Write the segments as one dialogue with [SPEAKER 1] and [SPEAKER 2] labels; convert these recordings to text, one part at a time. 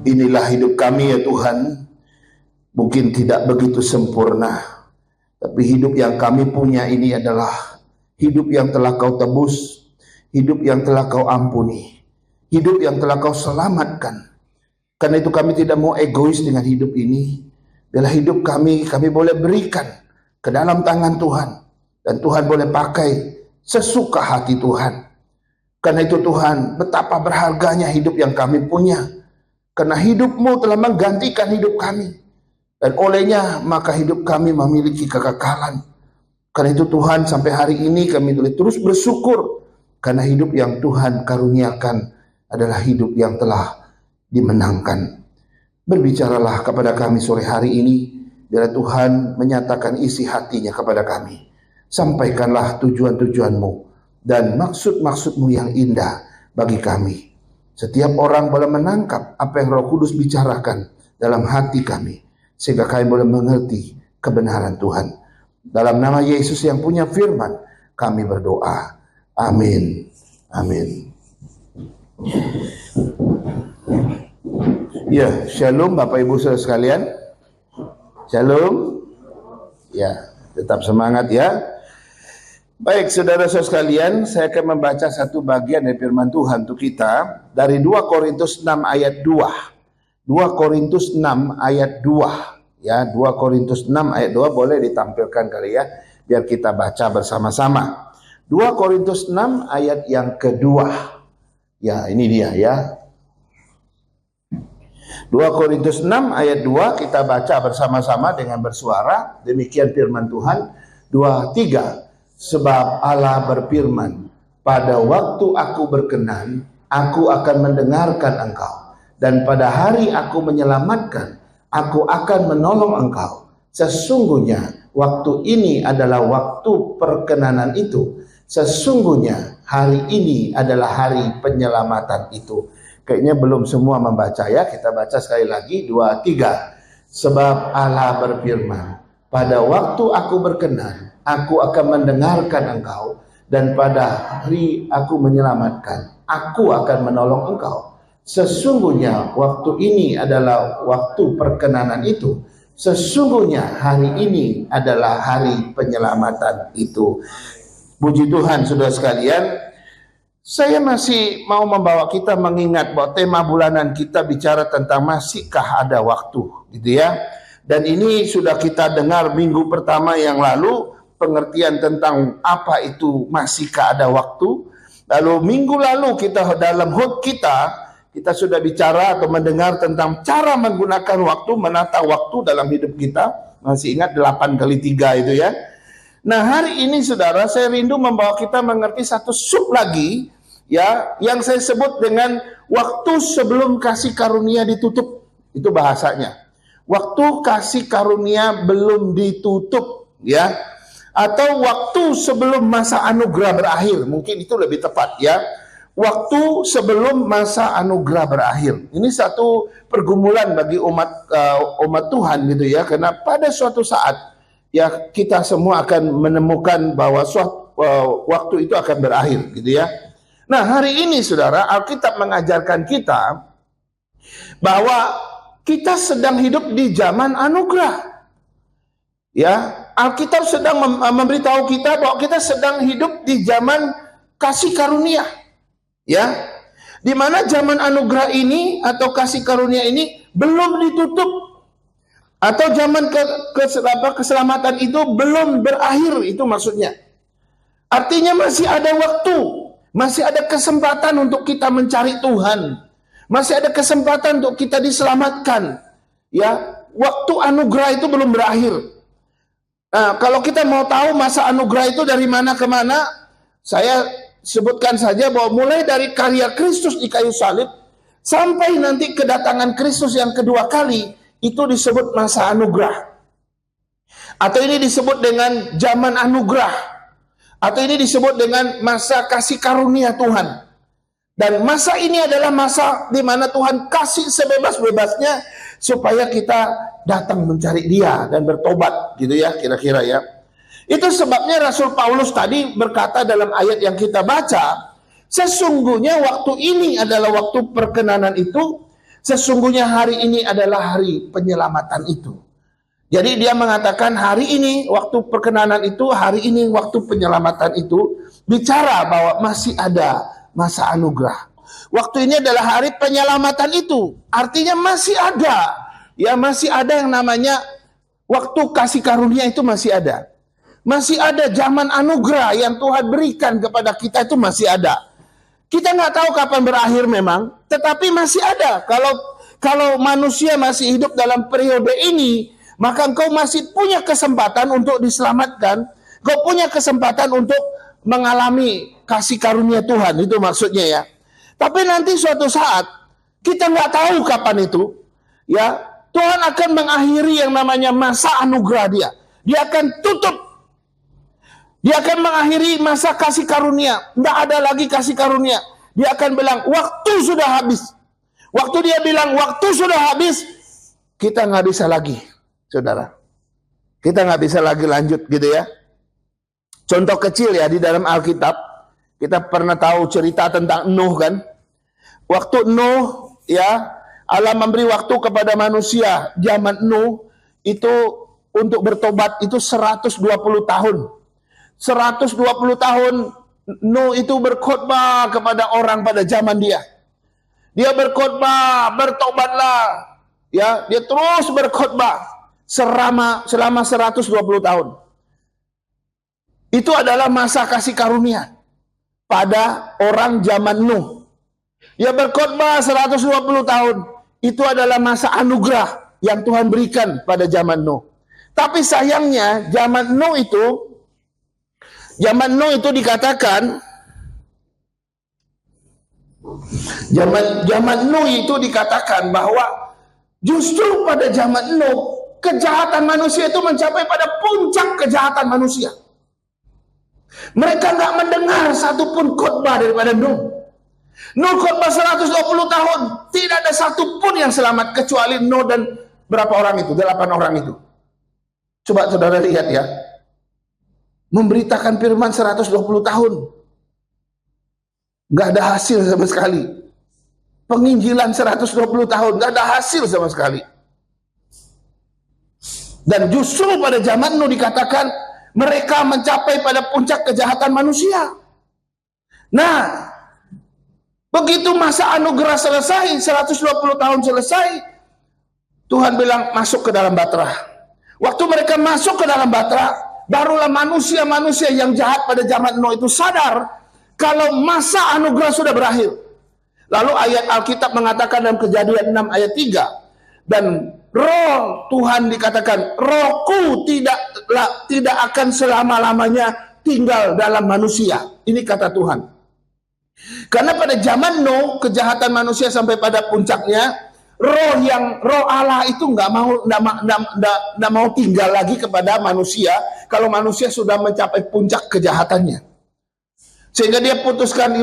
[SPEAKER 1] Inilah hidup kami ya Tuhan. Mungkin tidak begitu sempurna, tapi hidup yang kami punya ini adalah hidup yang telah Kau tebus, hidup yang telah Kau ampuni, hidup yang telah Kau selamatkan. Karena itu kami tidak mau egois dengan hidup ini. Bila hidup kami boleh berikan ke dalam tangan Tuhan, dan Tuhan boleh pakai sesuka hati Tuhan. Karena itu Tuhan, betapa berharganya hidup yang kami punya. Karena hidup-Mu telah menggantikan hidup kami. Dan olehnya maka hidup kami memiliki kekekalan. Karena itu Tuhan, sampai hari ini kami boleh terus bersyukur. Karena hidup yang Tuhan karuniakan adalah hidup yang telah dimenangkan. Berbicaralah kepada kami sore hari ini. Bila Tuhan menyatakan isi hatinya kepada kami. Sampaikanlah tujuan-tujuan-Mu dan maksud-maksud-Mu yang indah bagi kami. Setiap orang boleh menangkap apa yang Roh Kudus bicarakan dalam hati kami, sehingga kami boleh mengerti kebenaran Tuhan. Dalam nama Yesus yang punya firman, kami berdoa. Amin. Amin. Ya, shalom Bapak Ibu Saudara sekalian. Shalom. Ya, tetap semangat ya. Baik saudara-saudara sekalian, saya akan membaca satu bagian dari firman Tuhan untuk kita dari 2 Korintus 6 ayat 2. 2 Korintus 6 ayat 2. Ya, 2 Korintus 6 ayat 2 boleh ditampilkan kali ya, biar kita baca bersama-sama. 2 Korintus 6 ayat yang kedua. Ya, ini dia ya. 2 Korintus 6 ayat 2 kita baca bersama-sama dengan bersuara. Demikian firman Tuhan. 2, 3. Sebab Allah berfirman, pada waktu aku berkenan, aku akan mendengarkan engkau. Dan pada hari aku menyelamatkan, aku akan menolong engkau. Sesungguhnya waktu ini adalah waktu perkenanan itu. Sesungguhnya hari ini adalah hari penyelamatan itu. Kayaknya belum semua membaca ya. Kita baca sekali lagi. 2, 3. Sebab Allah berfirman, pada waktu aku berkenan, aku akan mendengarkan engkau. Dan pada hari aku menyelamatkan, aku akan menolong engkau. Sesungguhnya waktu ini adalah waktu perkenanan itu. Sesungguhnya hari ini adalah hari penyelamatan itu. Puji Tuhan saudara sekalian. Saya masih mau membawa kita mengingat bahwa tema bulanan kita bicara tentang masihkah ada waktu, gitu ya. Dan ini sudah kita dengar minggu pertama yang lalu, pengertian tentang apa itu masihkah ada waktu. Lalu minggu lalu kita dalam hut kita sudah bicara atau mendengar tentang cara menggunakan waktu, menata waktu dalam hidup kita. Masih ingat 8 kali 3 itu ya. Nah hari ini saudara, saya rindu membawa kita mengerti satu sub lagi ya, yang saya sebut dengan waktu sebelum kasih karunia ditutup. Itu bahasanya. Waktu kasih karunia belum ditutup ya. Atau waktu sebelum masa anugerah berakhir. Mungkin itu lebih tepat ya. Waktu sebelum masa anugerah berakhir. Ini satu pergumulan bagi umat Tuhan gitu ya. Karena pada suatu saat ya kita semua akan menemukan bahwa waktu itu akan berakhir gitu ya. Nah hari ini saudara, Alkitab mengajarkan kita bahwa kita sedang hidup di zaman anugerah. Ya, Alkitab sedang memberitahu kita bahwa kita sedang hidup di zaman kasih karunia. Ya, di mana zaman anugerah ini atau kasih karunia ini belum ditutup. Atau zaman keselamatan itu belum berakhir, itu maksudnya. Artinya masih ada waktu, masih ada kesempatan untuk kita mencari Tuhan. Masih ada kesempatan untuk kita diselamatkan. Ya, waktu anugerah itu belum berakhir. Nah, kalau kita mau tahu masa anugerah itu dari mana ke mana, saya sebutkan saja bahwa mulai dari karya Kristus di kayu salib sampai nanti kedatangan Kristus yang kedua kali, itu disebut masa anugerah. Atau ini disebut dengan zaman anugerah. Atau ini disebut dengan masa kasih karunia Tuhan. Dan masa ini adalah masa di mana Tuhan kasih sebebas-bebasnya supaya kita datang mencari Dia dan bertobat, gitu ya, kira-kira ya. Itu sebabnya Rasul Paulus tadi berkata dalam ayat yang kita baca, sesungguhnya waktu ini adalah waktu perkenanan itu. Sesungguhnya hari ini adalah hari penyelamatan itu. Jadi dia mengatakan hari ini waktu perkenanan itu, hari ini waktu penyelamatan itu, bicara bahwa masih ada masa anugerah. Waktu ini adalah hari penyelamatan itu. Artinya masih ada. Ya, masih ada yang namanya waktu kasih karunia itu masih ada. Masih ada zaman anugerah yang Tuhan berikan kepada kita itu masih ada. Kita nggak tahu kapan berakhir memang, tetapi masih ada. Kalau manusia masih hidup dalam periode ini, maka engkau masih punya kesempatan untuk diselamatkan. Engkau punya kesempatan untuk mengalami kasih karunia Tuhan, itu maksudnya ya. Tapi nanti suatu saat, kita nggak tahu kapan itu, ya Tuhan akan mengakhiri yang namanya masa anugerah dia. Dia akan tutup. Dia akan mengakhiri masa kasih karunia. Nggak ada lagi kasih karunia. Dia akan bilang, waktu sudah habis. Waktu dia bilang, waktu sudah habis, kita nggak bisa lagi, saudara. Kita nggak bisa lagi lanjut gitu ya. Contoh kecil ya, di dalam Alkitab, kita pernah tahu cerita tentang Nuh kan. Waktu Nuh, ya, Allah memberi waktu kepada manusia. Zaman Nuh, itu untuk bertobat itu 120 tahun. 120 tahun Nuh itu berkhotbah kepada orang pada zaman dia. Dia berkhotbah, bertobatlah. Ya, dia terus berkhotbah selama 120 tahun. Itu adalah masa kasih karunia pada orang zaman Nuh. Dia berkhotbah 120 tahun. Itu adalah masa anugerah yang Tuhan berikan pada zaman Nuh. Tapi sayangnya zaman Nuh itu dikatakan zaman Nuh itu dikatakan bahwa justru pada zaman Nuh kejahatan manusia itu mencapai pada puncak kejahatan manusia. Mereka nggak mendengar satupun khotbah daripada Nuh. Nuh khotbah 120 tahun, tidak ada satupun yang selamat kecuali Nuh dan berapa orang itu? 8 orang itu. Coba saudara lihat ya. Memberitakan firman 120 tahun. Nggak ada hasil sama sekali. Penginjilan 120 tahun, nggak ada hasil sama sekali. Dan justru pada zaman Nuh dikatakan, mereka mencapai pada puncak kejahatan manusia. Nah, begitu masa anugerah selesai, 120 tahun selesai, Tuhan bilang masuk ke dalam batra. Waktu mereka masuk ke dalam batra, barulah manusia-manusia yang jahat pada zaman Nuh itu sadar kalau masa anugerah sudah berakhir. Lalu ayat Alkitab mengatakan dalam Kejadian 6 ayat 3, dan roh Tuhan dikatakan, rohku tidak akan selama-lamanya tinggal dalam manusia. Ini kata Tuhan. Karena pada zaman Nuh kejahatan manusia sampai pada puncaknya, roh Allah itu nggak mau tinggal lagi kepada manusia kalau manusia sudah mencapai puncak kejahatannya. Sehingga dia putuskan,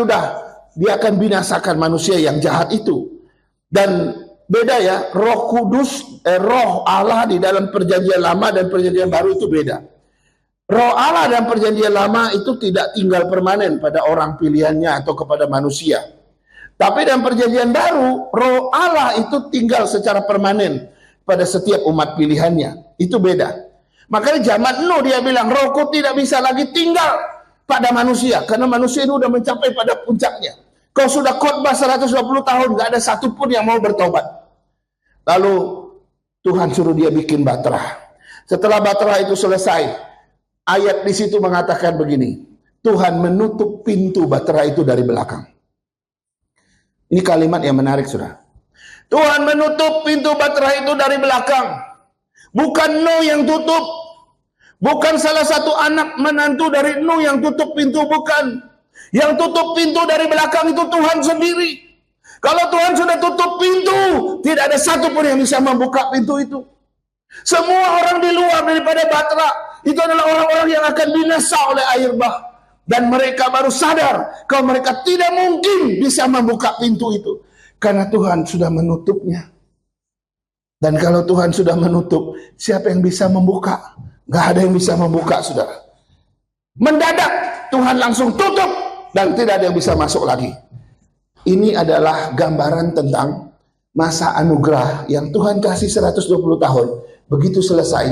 [SPEAKER 1] dia akan binasakan manusia yang jahat itu. Dan beda ya, Roh Kudus, roh Allah di dalam perjanjian lama dan perjanjian baru itu beda. Roh Allah dan perjanjian lama itu tidak tinggal permanen pada orang pilihannya atau kepada manusia. Tapi dalam perjanjian baru, roh Allah itu tinggal secara permanen pada setiap umat pilihannya. Itu beda. Makanya zaman Nuh dia bilang, rohku tidak bisa lagi tinggal pada manusia. Karena manusia ini sudah mencapai pada puncaknya. Kau sudah khotbah 120 tahun, gak ada satupun yang mau bertobat. Lalu Tuhan suruh dia bikin batra. Setelah batra itu selesai, ayat di situ mengatakan begini, Tuhan menutup pintu batra itu dari belakang. Ini kalimat yang menarik, saudara. Tuhan menutup pintu batra itu dari belakang. Bukan Nuh yang tutup. Bukan salah satu anak menantu dari Nuh yang tutup pintu, bukan. Yang tutup pintu dari belakang itu Tuhan sendiri. Kalau Tuhan sudah tutup pintu, tidak ada satupun yang bisa membuka pintu itu. Semua orang di luar daripada batra, itu adalah orang-orang yang akan binasa oleh air bah. Dan mereka baru sadar kalau mereka tidak mungkin bisa membuka pintu itu. Karena Tuhan sudah menutupnya. Dan kalau Tuhan sudah menutup, siapa yang bisa membuka? Gak ada yang bisa membuka, saudara. Mendadak Tuhan langsung tutup dan tidak ada yang bisa masuk lagi. Ini adalah gambaran tentang masa anugerah yang Tuhan kasih 120 tahun, begitu selesai,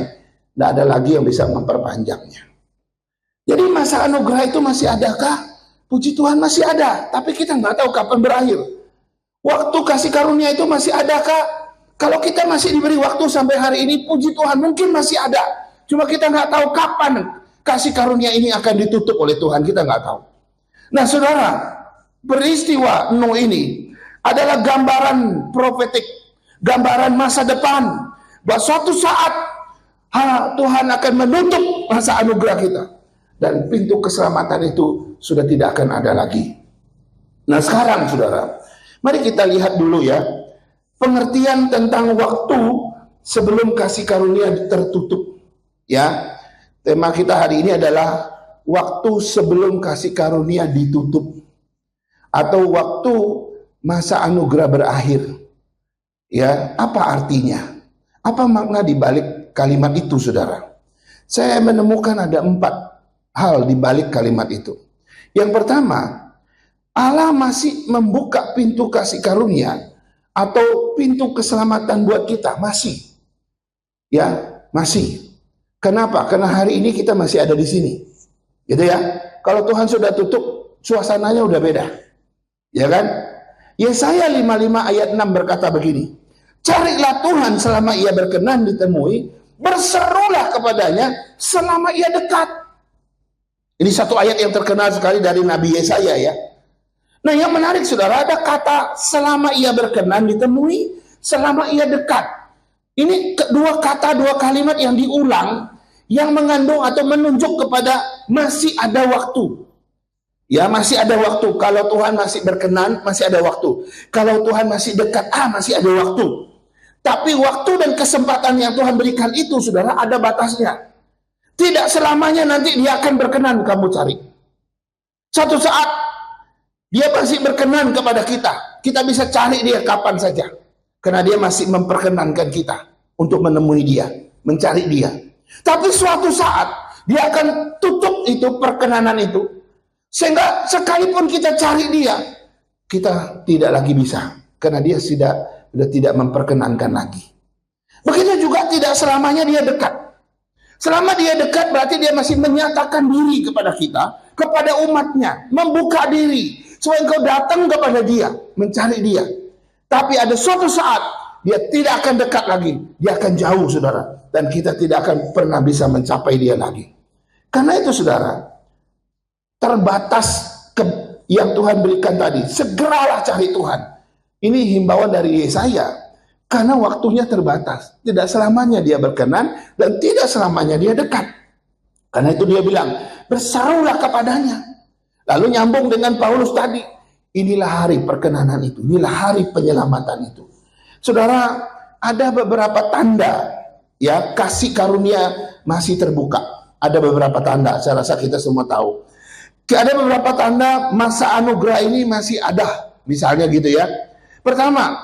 [SPEAKER 1] tidak ada lagi yang bisa memperpanjangnya. Jadi masa anugerah itu masih adakah? Puji Tuhan masih ada, tapi kita nggak tahu kapan berakhir. Waktu kasih karunia itu masih adakah? Kalau kita masih diberi waktu sampai hari ini, puji Tuhan mungkin masih ada. Cuma kita nggak tahu kapan kasih karunia ini akan ditutup oleh Tuhan, kita nggak tahu. Nah saudara, peristiwa Nuh ini adalah gambaran profetik, gambaran masa depan, bahwa suatu saat Tuhan akan menutup masa anugerah kita, dan pintu keselamatan itu sudah tidak akan ada lagi. Nah sekarang saudara, mari kita lihat dulu ya, pengertian tentang waktu sebelum kasih karunia tertutup. Ya, tema kita hari ini adalah waktu sebelum kasih karunia ditutup, atau waktu masa anugerah berakhir. Ya, apa artinya? Apa makna di balik kalimat itu, saudara? Saya menemukan ada 4 hal di balik kalimat itu. Yang pertama, Allah masih membuka pintu kasih karunia atau pintu keselamatan buat kita, masih. Ya, masih. Kenapa? Karena hari ini kita masih ada di sini. Gitu ya. Kalau Tuhan sudah tutup, suasananya udah beda. Ya kan? Yesaya 55 ayat 6 berkata begini, carilah Tuhan selama ia berkenan ditemui, berserulah kepadanya selama ia dekat. Ini satu ayat yang terkenal sekali dari Nabi Yesaya ya. Nah yang menarik saudara, ada kata selama ia berkenan ditemui, selama ia dekat. Ini dua kata, 2 kalimat yang diulang, yang mengandung atau menunjuk kepada masih ada waktu. Ya masih ada waktu. Kalau Tuhan masih berkenan, masih ada waktu. Kalau Tuhan masih dekat, masih ada waktu. Tapi waktu dan kesempatan yang Tuhan berikan itu, saudara, ada batasnya. Tidak selamanya nanti dia akan berkenan kamu cari. Suatu saat, dia masih berkenan kepada kita. Kita bisa cari dia kapan saja. Karena dia masih memperkenankan kita untuk menemui dia, mencari dia. Tapi suatu saat, dia akan tutup itu perkenanan itu. Sehingga sekalipun kita cari dia, kita tidak lagi bisa. Karena dia sudah tidak memperkenankan lagi. Begitu juga tidak selamanya dia dekat. Selama dia dekat berarti dia masih menyatakan diri kepada kita, kepada umatnya, membuka diri. Supaya engkau datang kepada dia, mencari dia. Tapi ada suatu saat, dia tidak akan dekat lagi. Dia akan jauh saudara. Dan kita tidak akan pernah bisa mencapai dia lagi. Karena itu saudara, terbatas yang Tuhan berikan tadi, segeralah cari Tuhan. Ini himbauan dari Yesaya, karena waktunya terbatas. Tidak selamanya dia berkenan dan tidak selamanya dia dekat. Karena itu dia bilang, berserulah kepadanya. Lalu nyambung dengan Paulus tadi, inilah hari perkenanan itu, inilah hari penyelamatan itu. Saudara, ada beberapa tanda ya kasih karunia masih terbuka. Ada beberapa tanda, saya rasa kita semua tahu. Ada beberapa tanda masa anugerah ini masih ada. Misalnya gitu ya. Pertama,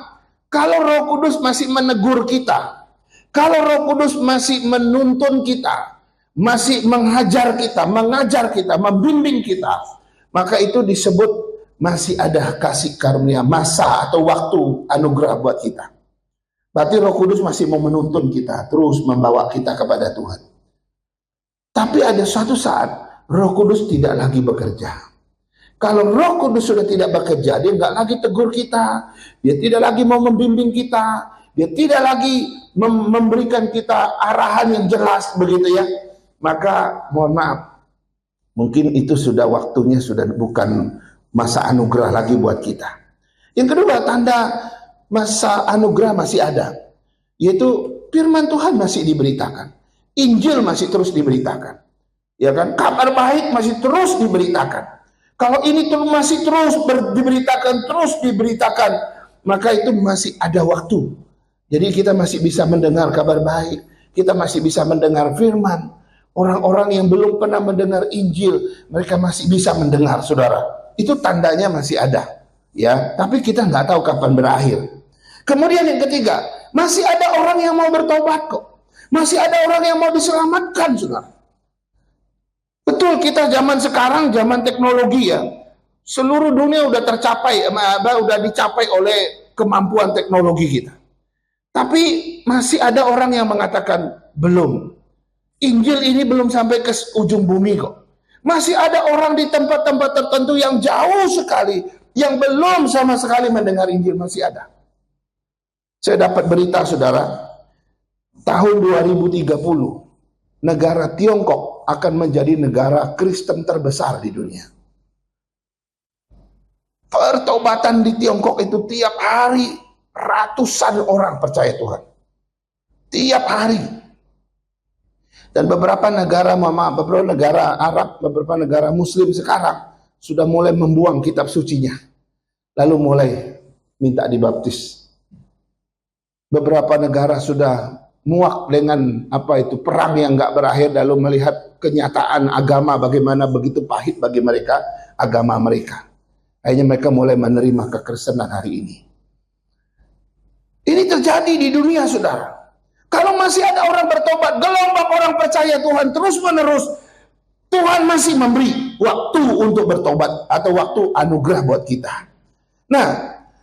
[SPEAKER 1] kalau Roh Kudus masih menegur kita, kalau Roh Kudus masih menuntun kita, masih menghajar kita, mengajar kita, membimbing kita, maka itu disebut masih ada kasih karunia, masa atau waktu anugerah buat kita. Berarti Roh Kudus masih mau menuntun kita, terus membawa kita kepada Tuhan. Tapi ada suatu saat Roh Kudus tidak lagi bekerja. Kalau Roh Kudus sudah tidak bekerja, dia nggak lagi tegur kita, dia tidak lagi mau membimbing kita, dia tidak lagi memberikan kita arahan yang jelas begitu ya. Maka mohon maaf, mungkin itu sudah waktunya, sudah bukan masa anugerah lagi buat kita. Yang kedua, tanda masa anugerah masih ada, yaitu firman Tuhan masih diberitakan, Injil masih terus diberitakan. Ya kan, kabar baik masih terus diberitakan. Kalau ini masih terus diberitakan, maka itu masih ada waktu. Jadi kita masih bisa mendengar kabar baik, kita masih bisa mendengar firman. Orang-orang yang belum pernah mendengar Injil, mereka masih bisa mendengar, saudara. Itu tandanya masih ada, ya. Tapi kita nggak tahu kapan berakhir. Kemudian yang ketiga, masih ada orang yang mau bertobat kok, masih ada orang yang mau diselamatkan, saudara. Betul, kita zaman sekarang, zaman teknologi ya, seluruh dunia udah tercapai, udah dicapai oleh kemampuan teknologi kita. Tapi masih ada orang yang mengatakan belum. Injil ini belum sampai ke ujung bumi kok. Masih ada orang di tempat-tempat tertentu yang jauh sekali yang belum sama sekali mendengar Injil, masih ada. Saya dapat berita, saudara, tahun 2030 negara Tiongkok akan menjadi negara Kristen terbesar di dunia. Pertobatan di Tiongkok itu tiap hari ratusan orang percaya Tuhan. Tiap hari. Dan beberapa negara Arab, beberapa negara Muslim sekarang sudah mulai membuang kitab sucinya. Lalu mulai minta dibaptis. Beberapa negara sudah muak dengan perang yang nggak berakhir, lalu melihat kenyataan agama bagaimana begitu pahit bagi mereka, agama mereka. Akhirnya mereka mulai menerima kekristenan hari ini. Ini terjadi di dunia, saudara. Kalau masih ada orang bertobat, gelombang orang percaya Tuhan terus menerus, Tuhan masih memberi waktu untuk bertobat atau waktu anugerah buat kita. Nah,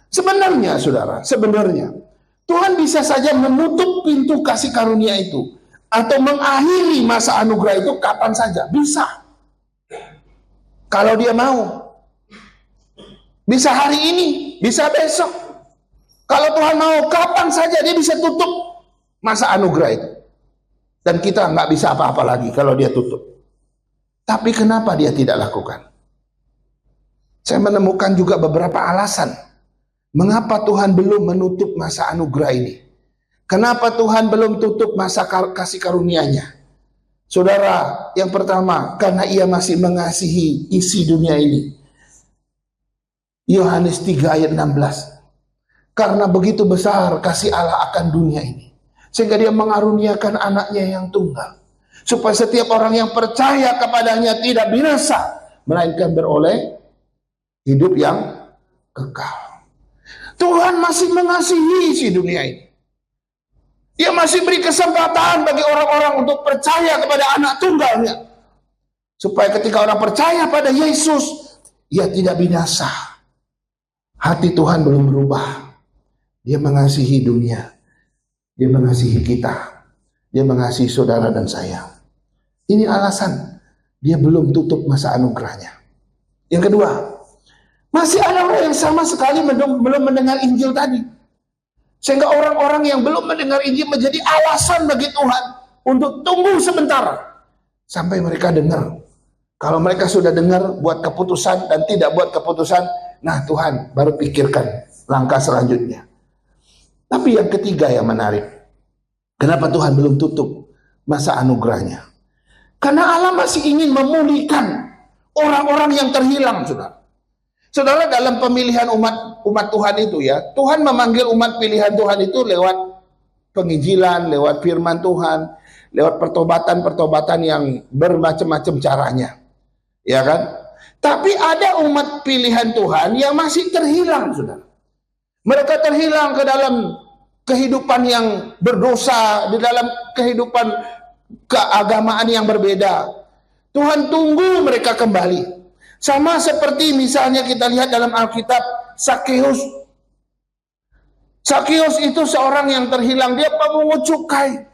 [SPEAKER 1] sebenarnya saudara, Tuhan bisa saja menutup pintu kasih karunia itu atau mengakhiri masa anugerah itu kapan saja, bisa. Kalau dia mau. Bisa hari ini, bisa besok. Kalau Tuhan mau, kapan saja dia bisa tutup masa anugerah itu. Dan kita nggak bisa apa-apa lagi kalau dia tutup. Tapi kenapa dia tidak lakukan? Saya menemukan juga beberapa alasan mengapa Tuhan belum menutup masa anugerah ini. Kenapa Tuhan belum tutup masa kasih karunia-Nya? Saudara, yang pertama, karena Ia masih mengasihi isi dunia ini. Yohanes 3 ayat 16. Karena begitu besar kasih Allah akan dunia ini, sehingga Dia mengaruniakan anaknya yang tunggal, supaya setiap orang yang percaya kepadanya tidak binasa, melainkan beroleh hidup yang kekal. Tuhan masih mengasihi si dunia ini. Dia masih beri kesempatan bagi orang-orang untuk percaya kepada anak tunggalnya, supaya ketika orang percaya pada Yesus, ia tidak binasa. Hati Tuhan belum berubah. Dia mengasihi dunia. Dia mengasihi kita. Dia mengasihi saudara dan saya. Ini alasan dia belum tutup masa anugerahnya. Yang kedua, masih ada orang yang sama sekali belum mendengar Injil tadi. Sehingga orang-orang yang belum mendengar Injil menjadi alasan bagi Tuhan untuk tunggu sebentar sampai mereka dengar. Kalau mereka sudah dengar, buat keputusan dan tidak buat keputusan, nah Tuhan baru pikirkan langkah selanjutnya. Tapi yang ketiga yang menarik, kenapa Tuhan belum tutup masa anugerahnya? Karena Allah masih ingin memulihkan orang-orang yang terhilang, saudara. Saudara, dalam pemilihan umat Tuhan itu ya, Tuhan memanggil umat pilihan Tuhan itu lewat penginjilan, lewat firman Tuhan, lewat pertobatan-pertobatan yang bermacam-macam caranya. Ya kan? Tapi ada umat pilihan Tuhan yang masih terhilang, saudara. Mereka terhilang ke dalam kehidupan yang berdosa, di dalam kehidupan keagamaan yang berbeda. Tuhan tunggu mereka kembali. Sama seperti misalnya kita lihat dalam Alkitab, Sakeus. Sakeus itu seorang yang terhilang, dia pemungut cukai.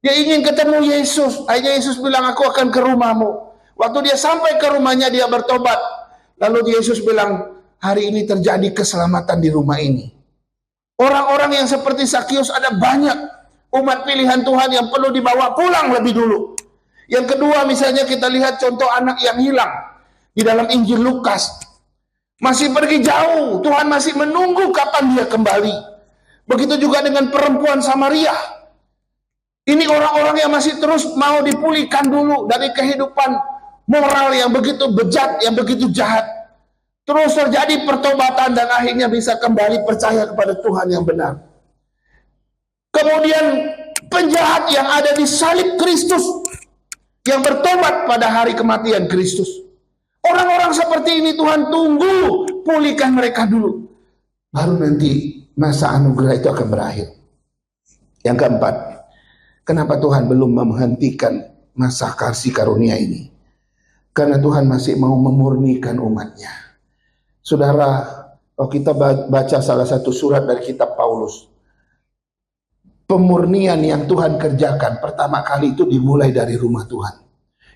[SPEAKER 1] Dia ingin ketemu Yesus. Akhirnya Yesus bilang, aku akan ke rumahmu. Waktu dia sampai ke rumahnya, dia bertobat. Lalu Yesus bilang, hari ini terjadi keselamatan di rumah ini. Orang-orang yang seperti Sakeus ada banyak. Umat pilihan Tuhan yang perlu dibawa pulang lebih dulu. Yang kedua, misalnya kita lihat contoh anak yang hilang di dalam Injil Lukas. Masih pergi jauh, Tuhan masih menunggu kapan dia kembali. Begitu juga dengan perempuan Samaria. Ini orang-orang yang masih terus mau dipulihkan dulu dari kehidupan moral yang begitu bejat, yang begitu jahat. Terus terjadi pertobatan dan akhirnya bisa kembali percaya kepada Tuhan yang benar. Kemudian penjahat yang ada di salib Kristus, yang bertobat pada hari kematian Kristus. Orang-orang seperti ini Tuhan tunggu, pulihkan mereka dulu. Baru nanti masa anugerah itu akan berakhir. Yang keempat, kenapa Tuhan belum menghentikan masa kasih karunia ini? Karena Tuhan masih mau memurnikan umatnya. Saudara, Kalau kita baca salah satu surat dari kitab Paulus, pemurnian yang Tuhan kerjakan pertama kali itu dimulai dari rumah Tuhan.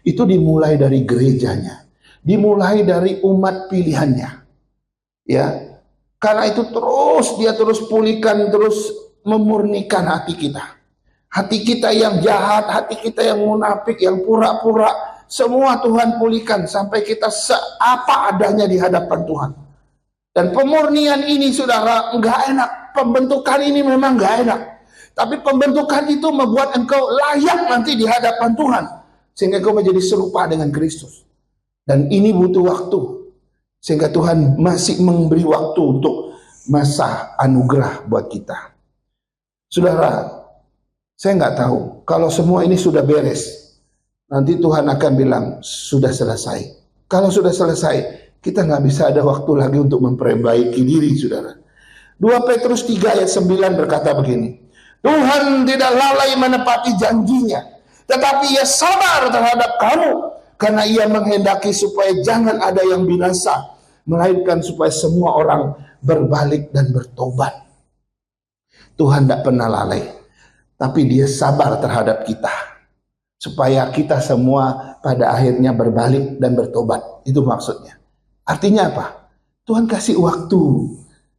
[SPEAKER 1] Itu dimulai dari gerejanya, dimulai dari umat pilihannya. Ya, karena itu dia terus pulihkan, terus memurnikan hati kita. Hati kita yang jahat, hati kita yang munafik, yang pura-pura, semua Tuhan pulihkan sampai kita seapa adanya di hadapan Tuhan. Dan pemurnian ini, saudara, enggak enak. Pembentukan ini memang enggak enak. Tapi pembentukan itu membuat engkau layak nanti di hadapan Tuhan, sehingga engkau menjadi serupa dengan Kristus. Dan ini butuh waktu, sehingga Tuhan masih memberi waktu untuk masa anugerah buat kita. Saudara, saya nggak tahu kalau semua ini sudah beres, nanti Tuhan akan bilang sudah selesai. Kalau sudah selesai, kita nggak bisa ada waktu lagi untuk memperbaiki diri, saudara. 2 Petrus 3 ayat 9 berkata begini, Tuhan tidak lalai menepati janjinya, tetapi Ia sabar terhadap kamu, karena Ia menghendaki supaya jangan ada yang binasa, melainkan supaya semua orang berbalik dan bertobat. Tuhan tidak pernah lalai, tapi Dia sabar terhadap kita, supaya kita semua pada akhirnya berbalik dan bertobat. Itu maksudnya. Artinya apa? Tuhan kasih waktu.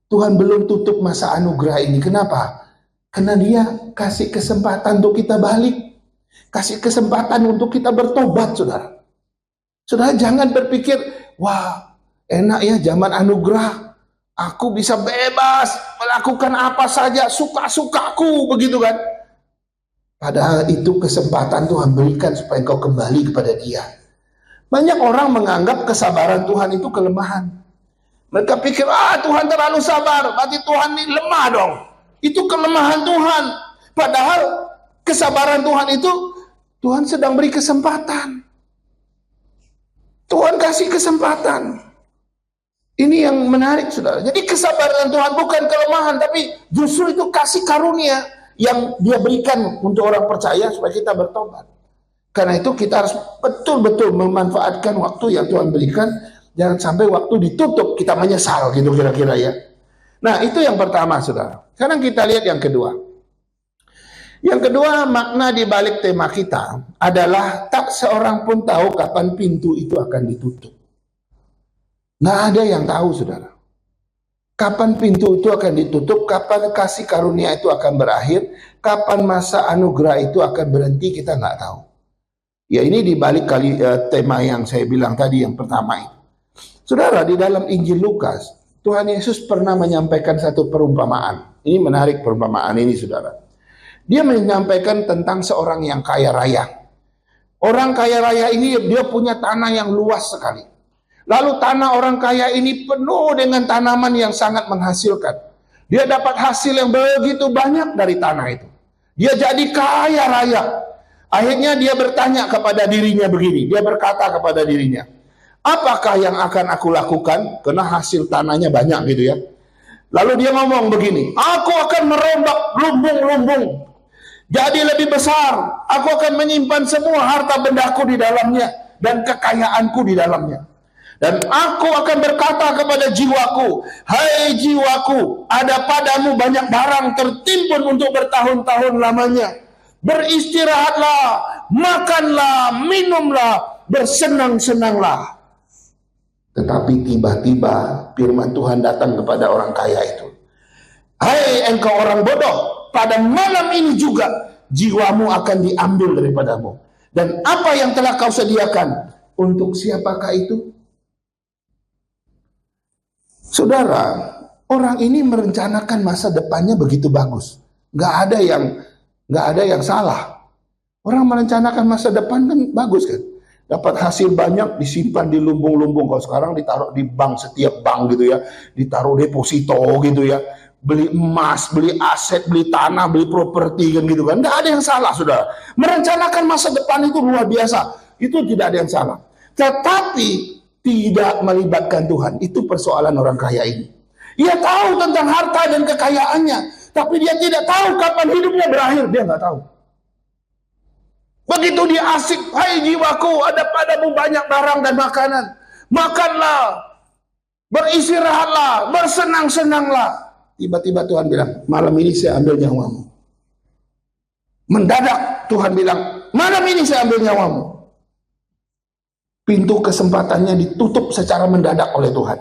[SPEAKER 1] Tuhan belum tutup masa anugerah ini. Kenapa? Karena Dia kasih kesempatan untuk kita balik. Kasih kesempatan untuk kita bertobat, saudara. Saudara jangan berpikir, wah enak ya zaman anugerah. Aku bisa bebas melakukan apa saja, suka-sukaku, begitu kan? Padahal itu kesempatan Tuhan berikan supaya engkau kembali kepada Dia. Banyak orang menganggap kesabaran Tuhan itu kelemahan. Mereka pikir, Tuhan terlalu sabar, berarti Tuhan ini lemah dong. Itu kelemahan Tuhan. Padahal kesabaran Tuhan itu, Tuhan sedang beri kesempatan. Tuhan kasih kesempatan. Ini yang menarik, saudara. Jadi kesabaran Tuhan bukan kelemahan, tapi justru itu kasih karunia yang Dia berikan untuk orang percaya supaya kita bertobat. Karena itu kita harus betul-betul memanfaatkan waktu yang Tuhan berikan. Jangan sampai waktu ditutup kita menyesal gitu kira-kira ya. Nah itu yang pertama, saudara. Sekarang kita lihat yang kedua. Yang kedua, makna di balik tema kita adalah tak seorang pun tahu kapan pintu itu akan ditutup. Nggak ada yang tahu, saudara. Kapan pintu itu akan ditutup, kapan kasih karunia itu akan berakhir, kapan masa anugerah itu akan berhenti, kita nggak tahu. Ya ini di balik tema yang saya bilang tadi yang pertama itu. Saudara, di dalam Injil Lukas, Tuhan Yesus pernah menyampaikan satu perumpamaan. Ini menarik perumpamaan ini, saudara. Dia menyampaikan tentang seorang yang kaya raya. Orang kaya raya ini dia punya tanah yang luas sekali. Lalu tanah orang kaya ini penuh dengan tanaman yang sangat menghasilkan. Dia dapat hasil yang begitu banyak dari tanah itu. Dia jadi kaya raya. Akhirnya dia bertanya kepada dirinya begini. Dia berkata kepada dirinya, apakah yang akan aku lakukan? Karena hasil tanahnya banyak gitu ya. Lalu dia ngomong begini, aku akan merombak lumbung-lumbung jadi lebih besar. Aku akan menyimpan semua harta bendaku di dalamnya dan kekayaanku di dalamnya. Dan aku akan berkata kepada jiwaku, hai jiwaku, ada padamu banyak barang tertimbun untuk bertahun-tahun lamanya. Beristirahatlah, makanlah, minumlah, bersenang-senanglah. Tetapi tiba-tiba firman Tuhan datang kepada orang kaya itu. Hai engkau orang bodoh, pada malam ini juga jiwamu akan diambil daripadamu. Dan apa yang telah kau sediakan, untuk siapakah itu? Saudara, orang ini merencanakan masa depannya begitu bagus. Nggak ada yang salah. Orang merencanakan masa depan kan bagus kan. Dapat hasil banyak disimpan di lumbung-lumbung. Kalau sekarang ditaruh di bank, setiap bank gitu ya. Ditaruh deposito gitu ya. Beli emas, beli aset, beli tanah, beli properti kan gitu kan. Nggak ada yang salah, saudara. Merencanakan masa depan itu luar biasa. Itu tidak ada yang salah. Tetapi tidak melibatkan Tuhan. Itu persoalan orang kaya ini. Ia tahu tentang harta dan kekayaannya, tapi dia tidak tahu kapan hidupnya berakhir. Dia nggak tahu. Begitu dia asik, hai jiwaku, ada padamu banyak barang dan makanan. Makanlah, beristirahatlah, bersenang-senanglah. Tiba-tiba Tuhan bilang, malam ini saya ambil nyawamu. Mendadak Tuhan bilang, malam ini saya ambil nyawamu. Pintu kesempatannya ditutup secara mendadak oleh Tuhan.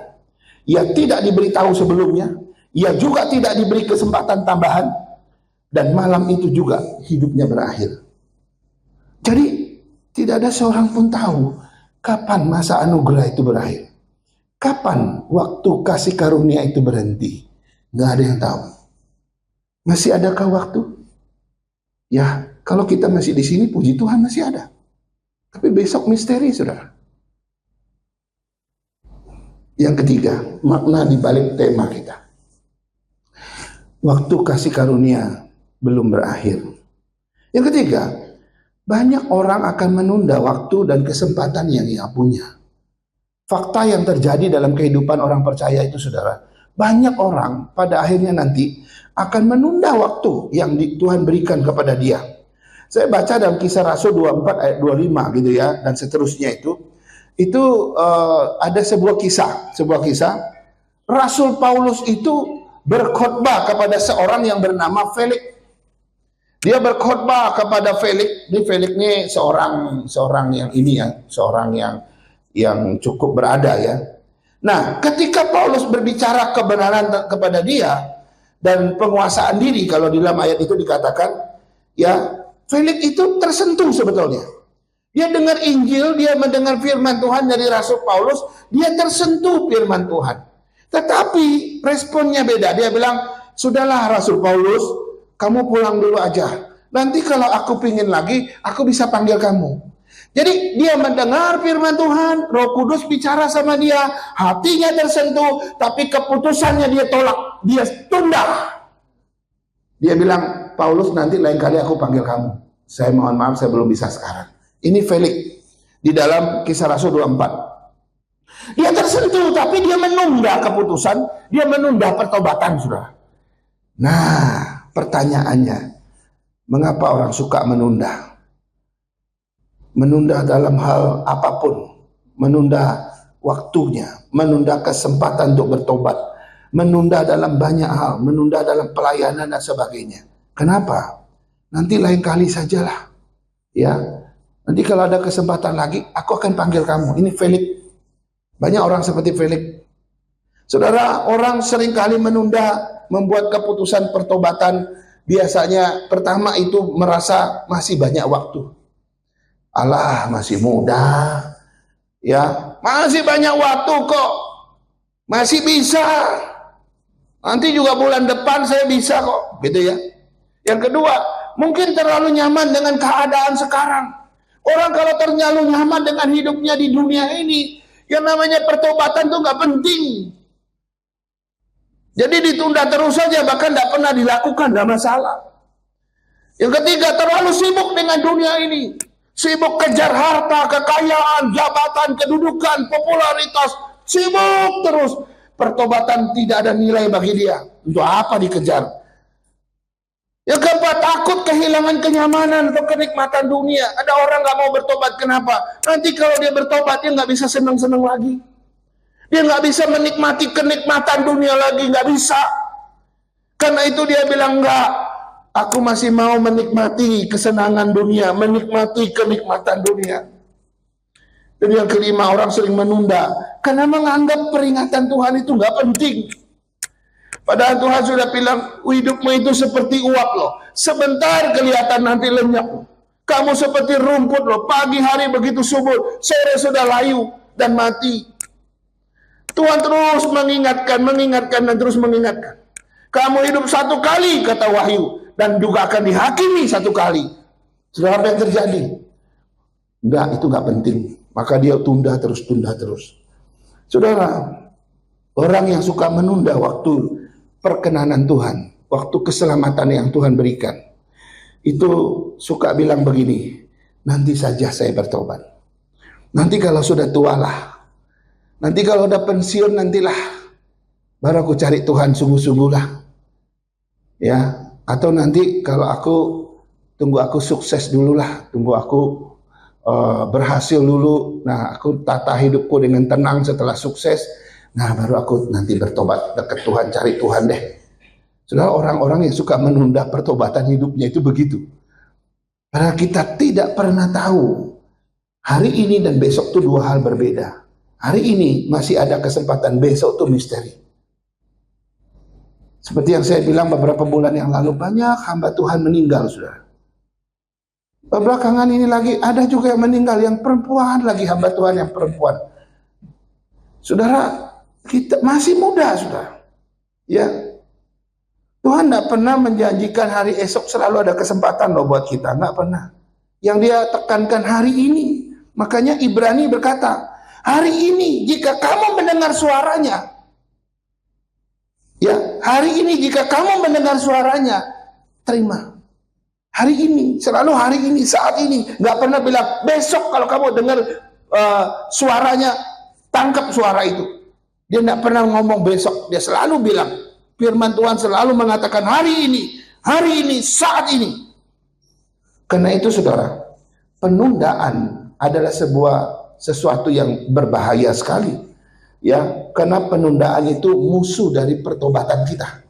[SPEAKER 1] Ia tidak diberitahu sebelumnya, ia juga tidak diberi kesempatan tambahan, dan malam itu juga hidupnya berakhir. Jadi tidak ada seorang pun tahu kapan masa anugerah itu berakhir, kapan waktu kasih karunia itu berhenti. Nggak ada yang tahu. Masih adakah waktu? Ya, kalau kita masih di sini, puji Tuhan masih ada. Tapi besok misteri, saudara. Yang ketiga, makna di balik tema kita. Waktu kasih karunia belum berakhir. Yang ketiga, banyak orang akan menunda waktu dan kesempatan yang ia punya. Fakta yang terjadi dalam kehidupan orang percaya itu, saudara, banyak orang pada akhirnya nanti akan menunda waktu yang Tuhan berikan kepada dia. Saya baca dalam Kisah Rasul 24 ayat 25 gitu ya, dan seterusnya itu ada sebuah kisah Rasul Paulus itu berkhotbah kepada seorang yang bernama Felix. Dia berkhotbah kepada Felix. Ini Felix ini seorang yang ini ya, seorang yang cukup berada ya. Nah, ketika Paulus berbicara kebenaran kepada dia dan penguasaan diri, kalau di dalam ayat itu dikatakan ya, Felix itu tersentuh sebetulnya. Dia dengar Injil, dia mendengar firman Tuhan dari Rasul Paulus, dia tersentuh firman Tuhan. Tetapi responnya beda. Dia bilang, sudahlah Rasul Paulus, kamu pulang dulu aja. Nanti kalau aku pingin lagi, aku bisa panggil kamu. Jadi dia mendengar firman Tuhan, Roh Kudus bicara sama dia, hatinya tersentuh, tapi keputusannya dia tolak, dia tunda. Dia bilang, Paulus nanti lain kali aku panggil kamu. Saya mohon maaf, saya belum bisa sekarang. Ini Felix di dalam Kisah Rasul 24. Dia tersentuh, tapi dia menunda keputusan, dia menunda pertobatan, saudara. Nah, pertanyaannya, mengapa orang suka menunda? Menunda dalam hal apapun, menunda waktunya, menunda kesempatan untuk bertobat, menunda dalam banyak hal, menunda dalam pelayanan dan sebagainya. Kenapa? Nanti lain kali sajalah, ya. Nanti kalau ada kesempatan lagi, aku akan panggil kamu. Ini Felix. Banyak orang seperti Felix. Saudara, orang seringkali menunda membuat keputusan pertobatan. Biasanya pertama itu merasa masih banyak waktu. Allah masih muda, ya masih banyak waktu kok, masih bisa. Nanti juga bulan depan saya bisa kok, gitu ya. Yang kedua, mungkin terlalu nyaman dengan keadaan sekarang. Orang kalau terlalu nyaman dengan hidupnya di dunia ini, yang namanya pertobatan tuh nggak penting. Jadi ditunda terus saja, bahkan nggak pernah dilakukan, nggak masalah. Yang ketiga, terlalu sibuk dengan dunia ini. Sibuk kejar harta, kekayaan, jabatan, kedudukan, popularitas. Sibuk terus. Pertobatan tidak ada nilai bagi dia. Untuk apa dikejar? Yang keempat, takut kehilangan kenyamanan atau kenikmatan dunia. Ada orang gak mau bertobat, kenapa? Nanti kalau dia bertobat, dia gak bisa senang-senang lagi. Dia gak bisa menikmati kenikmatan dunia lagi, gak bisa. Karena itu dia bilang, enggak, aku masih mau menikmati kesenangan dunia, menikmati kenikmatan dunia. Dan yang kelima, orang sering menunda karena menganggap peringatan Tuhan itu gak penting. Padahal Tuhan sudah bilang, hidupmu itu seperti uap loh. Sebentar kelihatan nanti lenyap. Kamu seperti rumput loh. Pagi hari begitu subur, sore sudah layu dan mati. Tuhan terus mengingatkan dan terus mengingatkan. Kamu hidup satu kali, kata Wahyu, dan juga akan dihakimi satu kali. Sudah apa yang terjadi? Enggak, itu enggak penting. Maka dia tunda terus. Saudara, orang yang suka menunda waktu perkenanan Tuhan, waktu keselamatan yang Tuhan berikan, itu suka bilang begini, nanti saja saya bertobat. Nanti kalau sudah tua lah. Nanti kalau udah pensiun nantilah. Baru aku cari Tuhan sungguh-sungguh lah. Ya, atau nanti kalau tunggu aku sukses dulu lah. Tunggu aku berhasil dulu. Nah, aku tata hidupku dengan tenang setelah sukses. Nah, baru aku nanti bertobat dekat Tuhan, cari Tuhan deh. Saudara, orang-orang yang suka menunda pertobatan hidupnya itu begitu. Karena kita tidak pernah tahu hari ini dan besok itu dua hal berbeda. Hari ini masih ada kesempatan, besok itu misteri. Seperti yang saya bilang beberapa bulan yang lalu, banyak hamba Tuhan meninggal, saudara. Belakangan ini lagi ada juga yang meninggal, yang perempuan lagi, hamba Tuhan yang perempuan. Saudara, kita masih muda, saudara. Ya, Tuhan tidak pernah menjanjikan hari esok selalu ada kesempatan loh buat kita, nggak pernah. Yang dia tekankan hari ini. Makanya Ibrani berkata, hari ini jika kamu mendengar suaranya, ya, hari ini jika kamu mendengar suaranya, terima. Hari ini, selalu hari ini, saat ini, nggak pernah bilang besok kalau kamu dengar suaranya, tangkap suara itu. Dia tidak pernah ngomong besok, dia selalu bilang, firman Tuhan selalu mengatakan hari ini, saat ini. Karena itu saudara, penundaan adalah sesuatu yang berbahaya sekali. Ya, karena penundaan itu musuh dari pertobatan kita.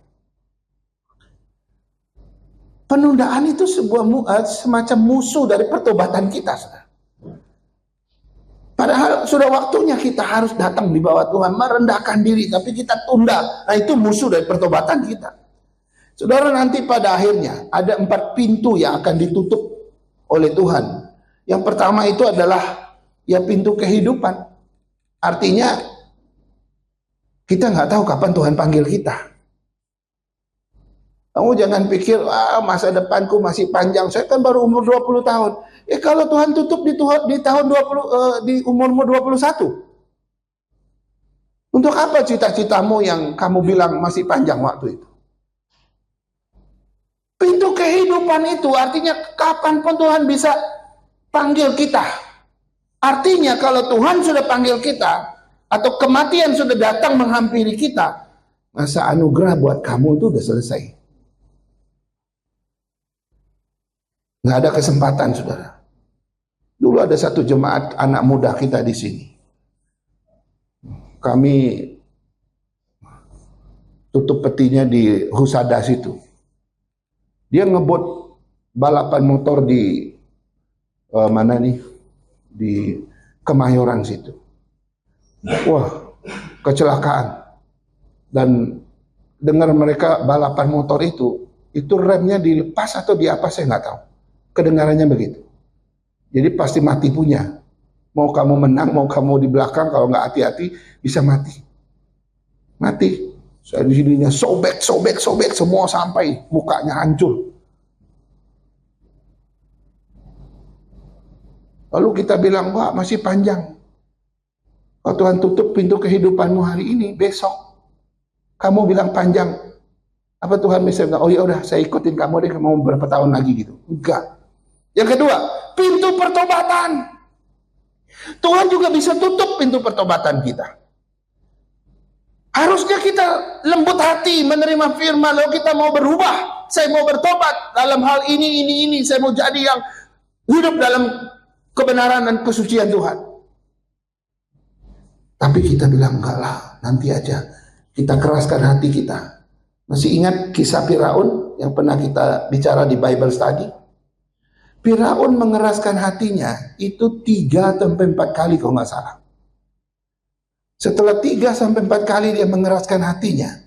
[SPEAKER 1] Penundaan itu semacam musuh dari pertobatan kita, saudara. Padahal sudah waktunya kita harus datang di bawah Tuhan, merendahkan diri, tapi kita tunda. Nah, itu musuh dari pertobatan kita. Saudara, nanti pada akhirnya ada 4 pintu yang akan ditutup oleh Tuhan. Yang pertama itu adalah ya pintu kehidupan. Artinya kita nggak tahu kapan Tuhan panggil kita. Kamu jangan pikir, masa depanku masih panjang, saya kan baru umur 20 tahun. Kalau Tuhan tutup di tahun 20, di umurmu 21. Untuk apa cita-citamu yang kamu bilang masih panjang waktu itu? Pintu kehidupan itu artinya kapanpun Tuhan bisa panggil kita. Artinya kalau Tuhan sudah panggil kita, atau kematian sudah datang menghampiri kita, masa anugerah buat kamu itu udah selesai. Nggak ada kesempatan, saudara. Dulu ada satu jemaat anak muda kita di sini. Kami tutup petinya di Husada situ. Dia ngebut balapan motor di mana nih? Di Kemayoran situ. Wah, kecelakaan. Dan dengar mereka balapan motor itu remnya dilepas atau di apa saya nggak tahu. Kedengarannya begitu. Jadi pasti mati punya. Mau kamu menang, mau kamu di belakang, kalau nggak hati-hati bisa mati. Mati. Saya di sininya sobek, semua sampai mukanya hancur. Lalu kita bilang, wah masih panjang. Kalau Tuhan tutup pintu kehidupanmu hari ini, besok kamu bilang panjang. Apa Tuhan bisa bilang, oh ya udah saya ikutin kamu deh, mau berapa tahun lagi gitu? Enggak. Yang kedua, pintu pertobatan. Tuhan juga bisa tutup pintu pertobatan kita. Harusnya kita lembut hati menerima firman, lalu kita mau berubah. Saya mau bertobat dalam hal ini. Saya mau jadi yang hidup dalam kebenaran dan kesucian Tuhan. Tapi kita bilang, enggak lah, nanti aja. Kita keraskan hati kita. Masih ingat kisah Firaun yang pernah kita bicara di Bible Study? Firaun mengeraskan hatinya itu 3-4 kali kalau nggak salah. Setelah 3-4 kali dia mengeraskan hatinya,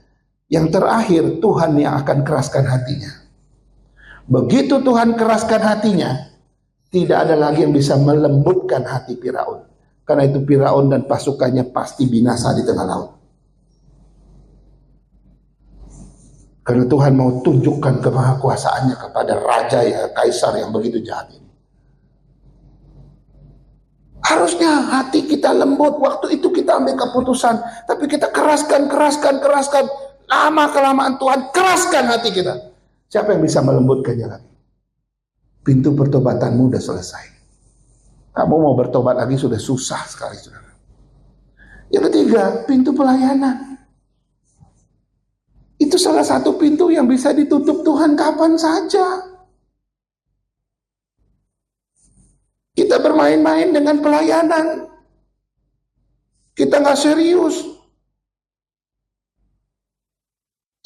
[SPEAKER 1] yang terakhir Tuhan yang akan keraskan hatinya. Begitu Tuhan keraskan hatinya, tidak ada lagi yang bisa melembutkan hati Firaun. Karena itu Firaun dan pasukannya pasti binasa di tengah laut. Karena Tuhan mau tunjukkan kemahakuasaannya kepada raja ya, kaisar yang begitu jahat ini. Harusnya hati kita lembut, waktu itu kita ambil keputusan, tapi kita keraskan. Lama kelamaan Tuhan keraskan hati kita. Siapa yang bisa melembutkannya lagi? Pintu pertobatanmu udah selesai. Kamu mau bertobat lagi sudah susah sekali, saudara. Yang ketiga, pintu pelayanan. Itu salah satu pintu yang bisa ditutup Tuhan kapan saja. Kita bermain-main dengan pelayanan. Kita nggak serius.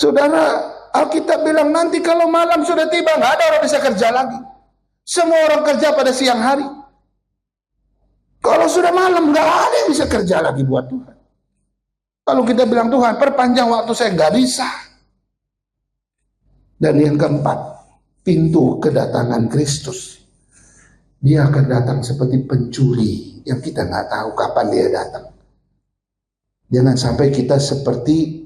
[SPEAKER 1] Saudara, Alkitab bilang nanti kalau malam sudah tiba, nggak ada orang bisa kerja lagi. Semua orang kerja pada siang hari. Kalau sudah malam, nggak ada yang bisa kerja lagi buat Tuhan. Kalau kita bilang, Tuhan perpanjang waktu saya, nggak bisa. Dan yang keempat, pintu kedatangan Kristus. Dia akan datang seperti pencuri yang kita nggak tahu kapan dia datang. Jangan sampai kita seperti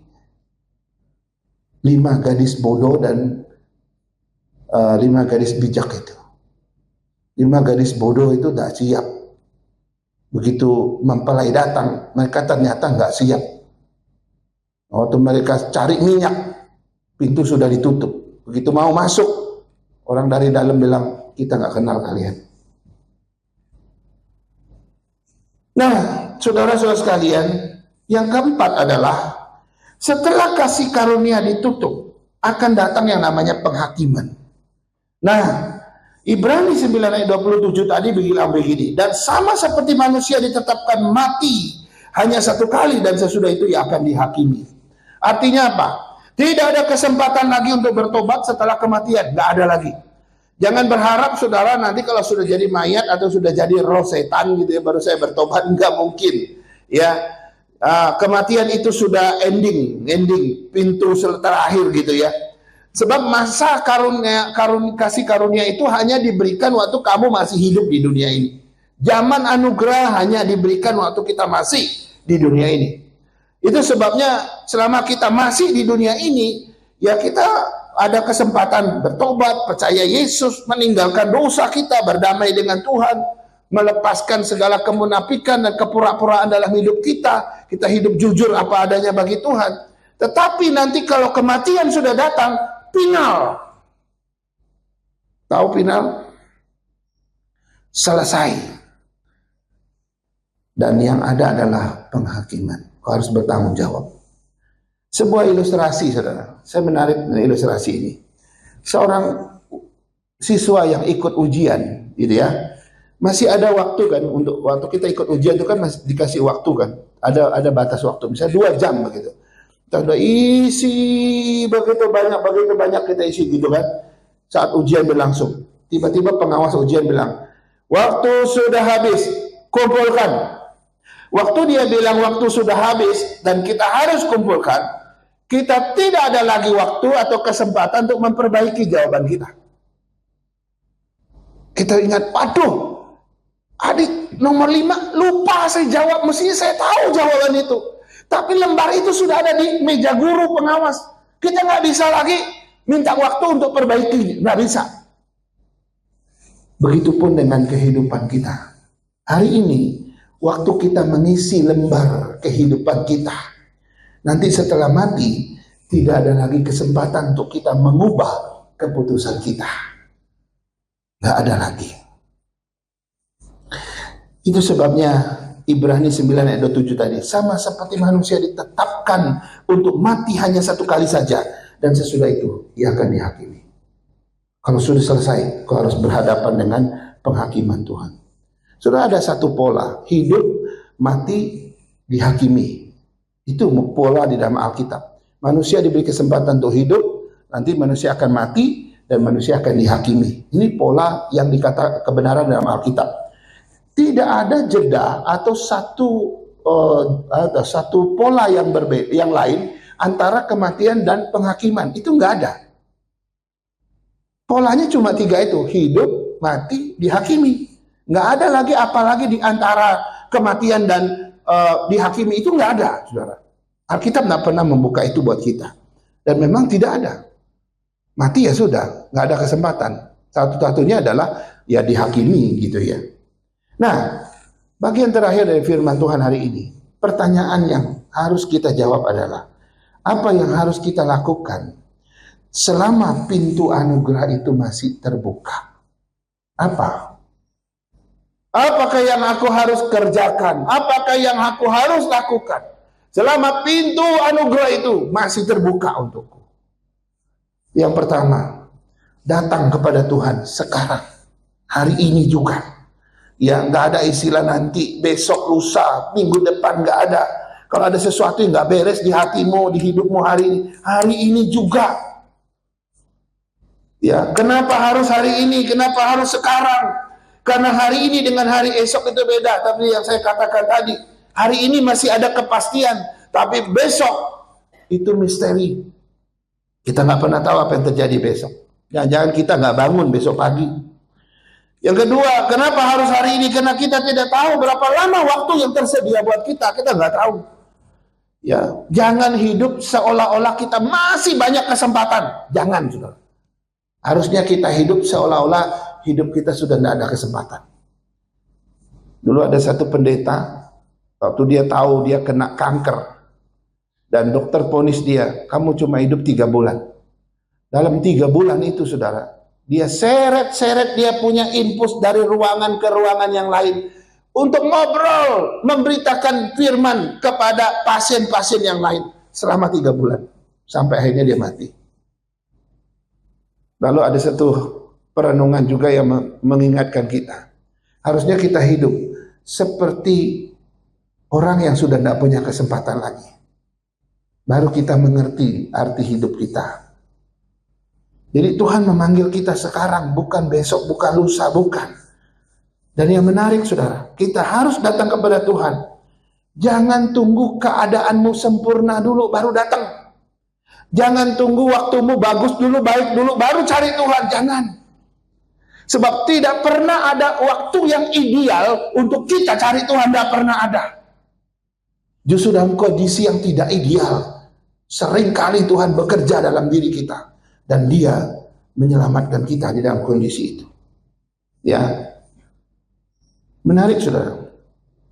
[SPEAKER 1] 5 gadis bodoh dan 5 gadis bijak itu. 5 gadis bodoh itu tidak siap. Begitu mempelai datang, mereka ternyata nggak siap. Waktu mereka cari minyak, pintu sudah ditutup. Begitu mau masuk, orang dari dalam bilang, kita nggak kenal kalian. Nah, saudara-saudara sekalian, yang keempat adalah setelah kasih karunia ditutup, akan datang yang namanya penghakiman. Nah, Ibrani 9 ayat 27 tadi bilang begini, dan sama seperti manusia ditetapkan mati hanya satu kali dan sesudah itu ia akan dihakimi. Artinya apa? Tidak ada kesempatan lagi untuk bertobat setelah kematian, nggak ada lagi. Jangan berharap saudara nanti kalau sudah jadi mayat atau sudah jadi roh setan gitu ya baru saya bertobat, nggak mungkin. Ya, kematian itu sudah ending pintu terakhir gitu ya. Sebab masa kasih karunia itu hanya diberikan waktu kamu masih hidup di dunia ini. Zaman anugerah hanya diberikan waktu kita masih di dunia ini. Itu sebabnya selama kita masih di dunia ini, ya kita ada kesempatan bertobat, percaya Yesus, meninggalkan dosa kita, berdamai dengan Tuhan, melepaskan segala kemunafikan dan kepura-puraan dalam hidup kita. Kita hidup jujur apa adanya bagi Tuhan. Tetapi nanti kalau kematian sudah datang, final. Tahu final? Selesai. Dan yang ada adalah penghakiman. Kau harus bertanggung jawab. Sebuah ilustrasi, saudara. Saya menarik dengan ilustrasi ini. Seorang siswa yang ikut ujian, gitu ya. Masih ada waktu kan untuk waktu kita ikut ujian itu kan masih dikasih waktu kan. Ada batas waktu, misalnya 2 jam begitu. Kita udah isi begitu banyak kita isi gitu kan. Saat ujian berlangsung, tiba-tiba pengawas ujian bilang, waktu sudah habis, kumpulkan. Waktu dia bilang waktu sudah habis dan kita harus kumpulkan, kita tidak ada lagi waktu atau kesempatan untuk memperbaiki jawaban kita. Kita ingat, aduh, adik nomor 5 lupa saya jawab, mestinya saya tahu jawaban itu. Tapi lembar itu sudah ada di meja guru pengawas. Kita nggak bisa lagi minta waktu untuk perbaiki, nggak bisa. Begitupun dengan kehidupan kita. Hari ini, waktu kita mengisi lembar kehidupan kita, nanti setelah mati, tidak ada lagi kesempatan untuk kita mengubah keputusan kita. Nggak ada lagi. Itu sebabnya Ibrani 9 ayat 27 tadi, sama seperti manusia ditetapkan untuk mati hanya satu kali saja, dan sesudah itu ia akan dihakimi. Kalau sudah selesai, kau harus berhadapan dengan penghakiman Tuhan. Sudah ada satu pola, hidup, mati, dihakimi. Itu pola di dalam Alkitab. Manusia diberi kesempatan untuk hidup, nanti manusia akan mati, dan manusia akan dihakimi. Ini pola yang dikatakan kebenaran dalam Alkitab. Tidak ada jeda atau satu pola yang berbeda, yang lain antara kematian dan penghakiman. Itu nggak ada. Polanya cuma 3 itu, hidup, mati, dihakimi. Nggak ada lagi apalagi di antara kematian dan dihakimi, itu nggak ada, saudara. Alkitab nggak pernah membuka itu buat kita. Dan memang tidak ada. Mati ya sudah, nggak ada kesempatan. Satu-satunya adalah ya dihakimi gitu ya. Nah, bagian terakhir dari firman Tuhan hari ini, pertanyaan yang harus kita jawab adalah, apa yang harus kita lakukan selama pintu anugerah itu masih terbuka? Apa? Apakah yang aku harus kerjakan? Apakah yang aku harus lakukan selama pintu anugerah itu masih terbuka untukku? Yang pertama, datang kepada Tuhan sekarang, hari ini juga. Ya, nggak ada istilah nanti, besok, lusa, minggu depan, nggak ada. Kalau ada sesuatu yang nggak beres di hatimu, di hidupmu hari ini juga. Ya, kenapa harus hari ini? Kenapa harus sekarang? Karena hari ini dengan hari esok itu beda. Tapi yang saya katakan tadi, hari ini masih ada kepastian, tapi besok itu misteri. Kita nggak pernah tahu apa yang terjadi besok. Jangan-jangan kita nggak bangun besok pagi. Yang kedua, kenapa harus hari ini? Karena kita tidak tahu berapa lama waktu yang tersedia buat kita. Kita nggak tahu. Ya, jangan hidup seolah-olah kita masih banyak kesempatan. Jangan, saudara. Harusnya kita hidup seolah-olah hidup kita sudah tidak ada kesempatan. Dulu ada satu pendeta, waktu dia tahu dia kena kanker, dan dokter vonis dia, kamu cuma hidup 3 bulan. Dalam 3 bulan itu, saudara, dia seret-seret dia punya infus dari ruangan ke ruangan yang lain untuk ngobrol, memberitakan firman kepada pasien-pasien yang lain selama 3 bulan. Sampai akhirnya dia mati. Lalu ada satu perenungan juga yang mengingatkan kita. Harusnya kita hidup seperti orang yang sudah tidak punya kesempatan lagi. Baru kita mengerti arti hidup kita. Jadi Tuhan memanggil kita sekarang, bukan besok, bukan lusa, bukan. Dan yang menarik, saudara, kita harus datang kepada Tuhan. Jangan tunggu keadaanmu sempurna dulu baru datang. Jangan tunggu waktumu bagus dulu, baik dulu, baru cari Tuhan. Jangan. Sebab tidak pernah ada waktu yang ideal untuk kita cari Tuhan. Tidak pernah ada. Justru dalam kondisi yang tidak ideal, seringkali Tuhan bekerja dalam diri kita. Dan Dia menyelamatkan kita di dalam kondisi itu. Ya, menarik, saudara.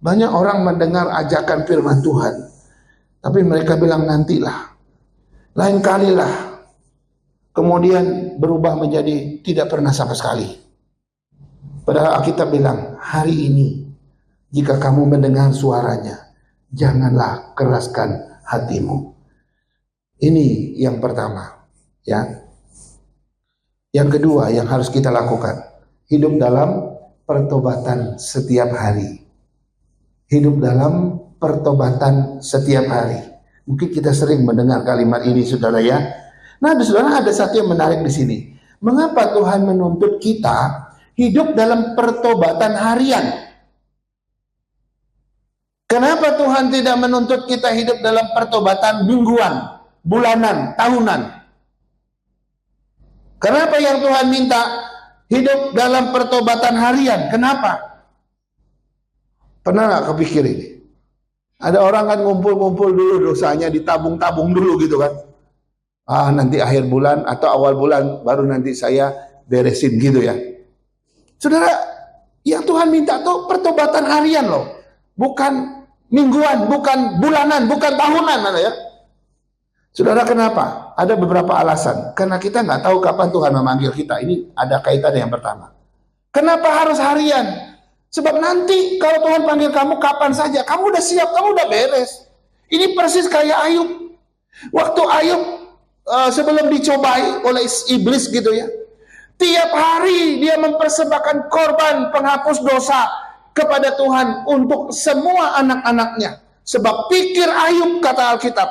[SPEAKER 1] Banyak orang mendengar ajakan firman Tuhan, tapi mereka bilang nantilah, lain kalilah, kemudian berubah menjadi tidak pernah sama sekali. Padahal Alkitab bilang, hari ini jika kamu mendengar suaranya, janganlah keraskan hatimu. Ini yang pertama, ya. Yang kedua yang harus kita lakukan, hidup dalam pertobatan setiap hari. Hidup dalam pertobatan setiap hari. Mungkin kita sering mendengar kalimat ini, saudara, ya. Nah, saudara, ada satu yang menarik di sini. Mengapa Tuhan menuntut kita hidup dalam pertobatan harian? Kenapa Tuhan tidak menuntut kita hidup dalam pertobatan mingguan, bulanan, tahunan? Kenapa yang Tuhan minta hidup dalam pertobatan harian? Kenapa? Pernah nggak kepikir ini? Ada orang kan ngumpul-ngumpul dulu dosanya, ditabung-tabung dulu gitu kan. Nanti akhir bulan atau awal bulan baru nanti saya beresin gitu ya. Saudara, yang Tuhan minta tuh pertobatan harian loh. Bukan mingguan, bukan bulanan, bukan tahunan, ya. Saudara, kenapa? Ada beberapa alasan. Karena kita nggak tahu kapan Tuhan memanggil kita. Ini ada kaitannya yang pertama. Kenapa harus harian? Sebab nanti kalau Tuhan panggil kamu kapan saja, kamu udah siap, kamu udah beres. Ini persis kayak Ayub. Waktu Ayub sebelum dicobai oleh iblis gitu ya, tiap hari dia mempersembahkan korban penghapus dosa kepada Tuhan untuk semua anak-anaknya. Sebab pikir Ayub, kata Alkitab,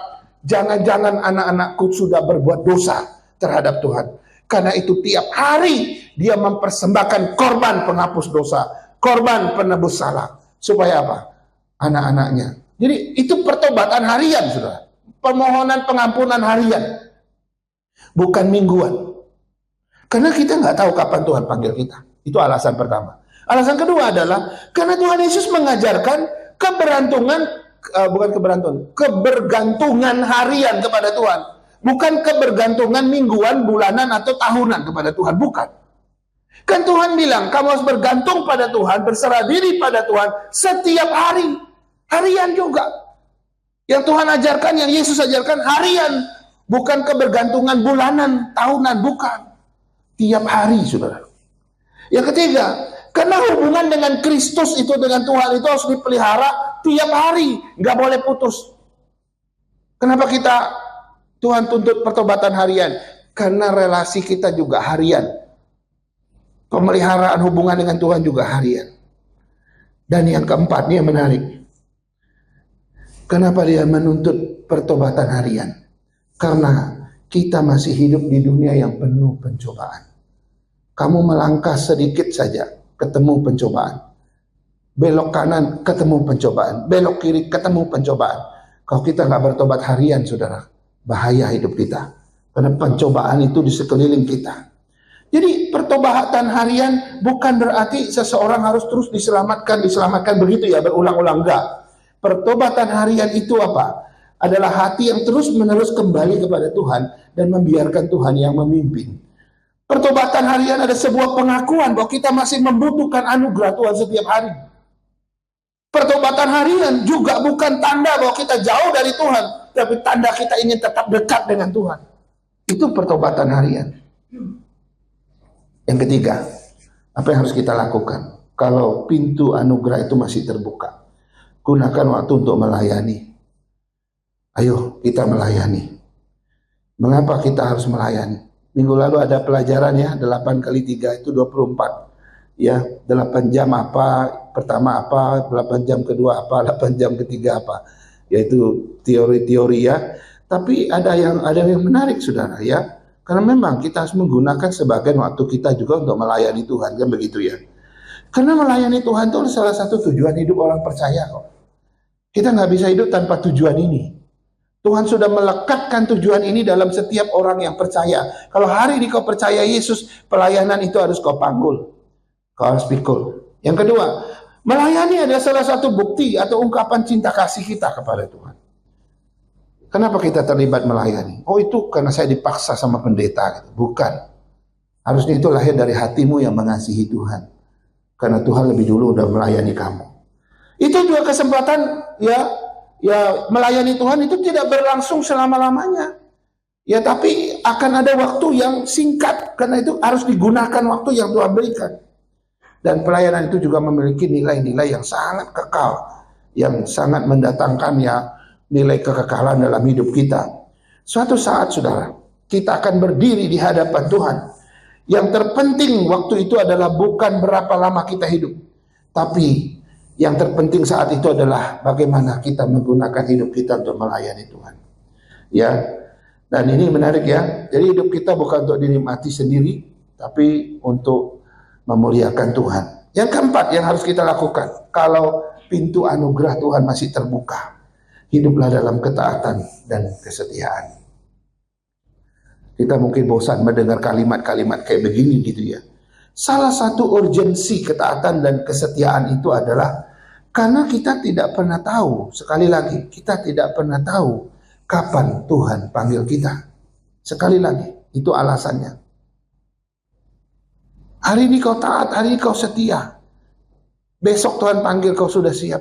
[SPEAKER 1] jangan-jangan anak-anakku sudah berbuat dosa terhadap Tuhan. Karena itu tiap hari dia mempersembahkan korban penghapus dosa, korban penebus salah. Supaya apa? Anak-anaknya. Jadi itu pertobatan harian, saudara. Permohonan pengampunan harian. Bukan mingguan. Karena kita nggak tahu kapan Tuhan panggil kita. Itu alasan pertama. Alasan kedua adalah karena Tuhan Yesus mengajarkan kebergantungan harian kepada Tuhan. Bukan kebergantungan mingguan, bulanan, atau tahunan kepada Tuhan. Bukan. Kan Tuhan bilang, kamu harus bergantung pada Tuhan, berserah diri pada Tuhan setiap hari. Harian juga. Yang Tuhan ajarkan, yang Yesus ajarkan harian. Bukan kebergantungan bulanan, tahunan, bukan. Tiap hari, saudara. Yang ketiga, karena hubungan dengan Kristus itu, dengan Tuhan itu harus dipelihara tiap hari. Nggak boleh putus. Kenapa Tuhan tuntut pertobatan harian? Karena relasi kita juga harian. Pemeliharaan hubungan dengan Tuhan juga harian. Dan yang keempat, ini yang menarik. Kenapa dia menuntut pertobatan harian? Karena kita masih hidup di dunia yang penuh pencobaan. Kamu melangkah sedikit saja, ketemu pencobaan. Belok kanan, ketemu pencobaan. Belok kiri, ketemu pencobaan. Kalau kita nggak bertobat harian, saudara, bahaya hidup kita. Karena pencobaan itu di sekeliling kita. Jadi pertobatan harian bukan berarti seseorang harus terus diselamatkan begitu ya, berulang-ulang, enggak. Pertobatan harian itu apa? Adalah hati yang terus-menerus kembali kepada Tuhan dan membiarkan Tuhan yang memimpin. Pertobatan harian ada sebuah pengakuan bahwa kita masih membutuhkan anugerah Tuhan setiap hari. Pertobatan harian juga bukan tanda bahwa kita jauh dari Tuhan, tapi tanda kita ingin tetap dekat dengan Tuhan. Itu pertobatan harian. Yang ketiga, apa yang harus kita lakukan? Kalau pintu anugerah itu masih terbuka, gunakan waktu untuk melayani. Ayo kita melayani. Mengapa kita harus melayani? Minggu lalu ada pelajaran ya, 8 kali 3 itu 24. Ya, 8 jam apa, pertama apa, 8 jam kedua apa, 8 jam ketiga apa. Yaitu teori-teori ya. Tapi ada yang menarik saudara ya. Karena memang kita harus menggunakan sebagian waktu kita juga untuk melayani Tuhan, kan begitu ya. Karena melayani Tuhan itu salah satu tujuan hidup orang percaya kok. Kita nggak bisa hidup tanpa tujuan ini. Tuhan sudah melekatkan tujuan ini dalam setiap orang yang percaya. Kalau hari ini kau percaya Yesus, pelayanan itu harus kau panggul. Kau harus pikul. Yang kedua, melayani adalah salah satu bukti atau ungkapan cinta kasih kita kepada Tuhan. Kenapa kita terlibat melayani? Oh itu karena saya dipaksa sama pendeta. Bukan. Harusnya itu lahir dari hatimu yang mengasihi Tuhan. Karena Tuhan lebih dulu udah melayani kamu. Itu juga kesempatan ya melayani Tuhan itu tidak berlangsung selama-lamanya. Ya tapi akan ada waktu yang singkat. Karena itu harus digunakan waktu yang Tuhan berikan. Dan pelayanan itu juga memiliki nilai-nilai yang sangat kekal. Yang sangat mendatangkan ya nilai kekekalan dalam hidup kita. Suatu saat saudara, kita akan berdiri di hadapan Tuhan. Yang terpenting waktu itu adalah bukan berapa lama kita hidup, tapi yang terpenting saat itu adalah bagaimana kita menggunakan hidup kita untuk melayani Tuhan. Ya, dan ini menarik ya. Jadi hidup kita bukan untuk dinikmati sendiri, tapi untuk memuliakan Tuhan. Yang keempat yang harus kita lakukan, kalau pintu anugerah Tuhan masih terbuka, hiduplah dalam ketaatan dan kesetiaan. Kita mungkin bosan mendengar kalimat-kalimat kayak begini gitu ya. Salah satu urgensi ketaatan dan kesetiaan itu adalah karena kita tidak pernah tahu, sekali lagi, kita tidak pernah tahu kapan Tuhan panggil kita. Sekali lagi, itu alasannya. Hari ini kau taat, hari ini kau setia. Besok Tuhan panggil kau sudah siap.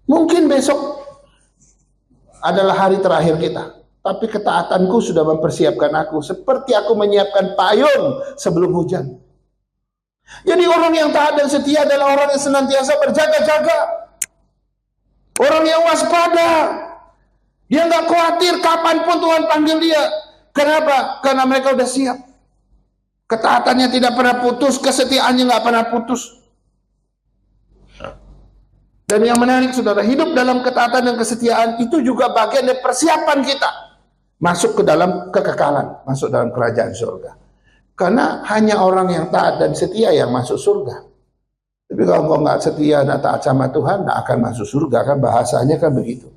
[SPEAKER 1] Mungkin besok adalah hari terakhir kita. Tapi ketaatanku sudah mempersiapkan aku. Seperti aku menyiapkan payung sebelum hujan. Jadi orang yang taat dan setia adalah orang yang senantiasa berjaga-jaga. Orang yang waspada. Dia nggak khawatir kapanpun Tuhan panggil dia. Kenapa? Karena mereka udah siap. Ketaatannya tidak pernah putus. Kesetiaannya nggak pernah putus. Dan yang menarik saudara, hidup dalam ketaatan dan kesetiaan itu juga bagian dari persiapan kita masuk ke dalam kekekalan, masuk dalam kerajaan surga. Karena hanya orang yang taat dan setia yang masuk surga. Tapi kalau kau nggak setia dan taat sama Tuhan, nggak akan masuk surga, kan bahasanya kan begitu.